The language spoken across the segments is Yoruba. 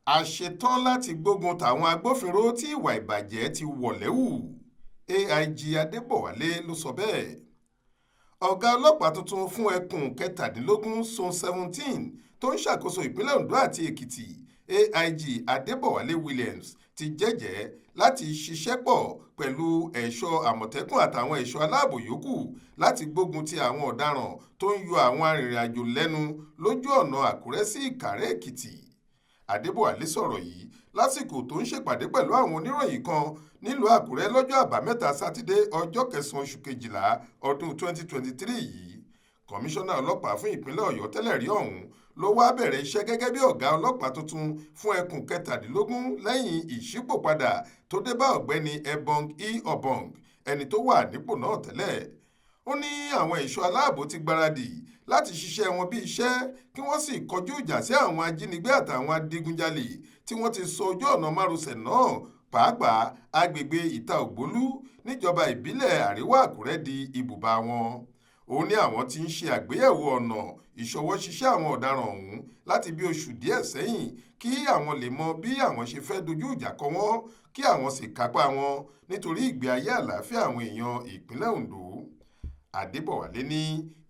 a ṣetán láti gbógun tàwọn agbófinró tí ìwà ìbàjẹ́ ti wọ̀ lẹ́wù. AIG Adebọwale ló sọ bẹ́ẹ̀. ọ̀gá ọlọ́pàá tuntun fún ẹkùn 17 zone 17 tó ń ṣàkóso ìpínlẹ̀ Ondo àti Èkìtì, AIG Adebọwale Williams, ti jẹ́jẹ̀ẹ́ láti ṣiṣẹ́ pọ̀ pẹ̀lú ẹ̀ṣọ́ àmọ̀tẹ́kùn àtàwọn ẹ̀ṣọ́ aláàbò yòókù láti gbógun ti àwọn ọ̀daràn tó ń yọ àwọn arìnrìn-àjò lẹ́nu lójú ọ̀nà Àkúrẹ́ sí Ìkàrẹ́ Èkìtì. Adebọwale sọ̀rọ̀ yìí lásìkò tó ń ṣèpàdé pẹ̀lú àwọn oníròyìn kan nílùú Àkúrẹ́ lọ́jọ́ àbámẹ́ta sátidé ọjọ́ 9 oṣù kejìlá ọdún 2023 yìí. Kọmíṣánná ọlọ́pàá fún ìpínlẹ̀ Ọ̀yọ́ tẹ́lẹ̀ rí ọ̀hún ló wá bẹ̀rẹ̀ iṣẹ́ gẹ́gẹ́ bí ọ̀gá ọlọ́pàá tuntun fún ẹkùn 17 lẹ́yìn ìṣípòpadà tó dé bá ọ̀gbẹ́ni Ebong Obong, ẹni tó wà nípò náà tẹ́lẹ̀. Ó ní àwọn ẹ̀ṣọ́ aláàbò ti gbáradì láti ṣiṣẹ́ wọn bí iṣẹ́ kí wọ́n sì kọjú ìjà sí àwọn ajínigbé àtàwọn adigunjalè tí wọ́n ti sọ ojú ọ̀nà márosẹ̀ náà, pàápàá agbègbè Ìta Ògbólú níjọba ìbílẹ̀ Àríwá Àkúrẹ́ di ibùba wọn. Ó ní àwọn tí ń ṣe àgbéyẹ̀wò ọ̀nà ìṣọwọ́ ṣiṣẹ́ àwọn ọ̀daràn ọ̀hún láti bí oṣù díẹ̀ sẹ́yìn kí àwọn lè mọ bí àwọn ṣe fẹ́ dojú ìjà kọ wọ́n kí àwọn sì kápá wọn nítorí ìgbé ayé àlàáfíà àwọn èèyàn ìpínlẹ̀ Ondo. Adebọwale ní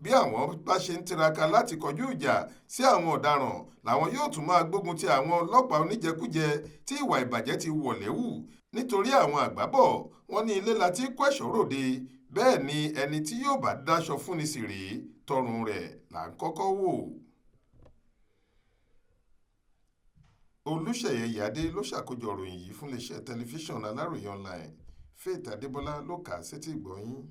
bí àwọn bá ṣe ń tiraka láti kọjú ìjà sí àwọn ọ̀daràn làwọn yóò tún máa gbógun ti àwọn ọlọ́pàá oníjẹkújẹ tí ìwà ìbàjẹ́ ti wọ̀ lẹ́wù, nítorí àwọn àgbábọ̀ wọn ní ilé la ti kó ẹ̀ṣọ́ ròde, bẹ́ẹ̀ ni ẹni tí yóò bá dáṣọ fúnni sì rèé tọrùn rẹ̀ là ń kọ́kọ́ wò. Olúṣèyẹ Ìyádé ló ṣàkójọ ìròyìn yìí fún iléeṣẹ́ tẹlifíṣàn Aláròye online. Faith Adébọlá ló kà á sétí ìgbọ́ yín.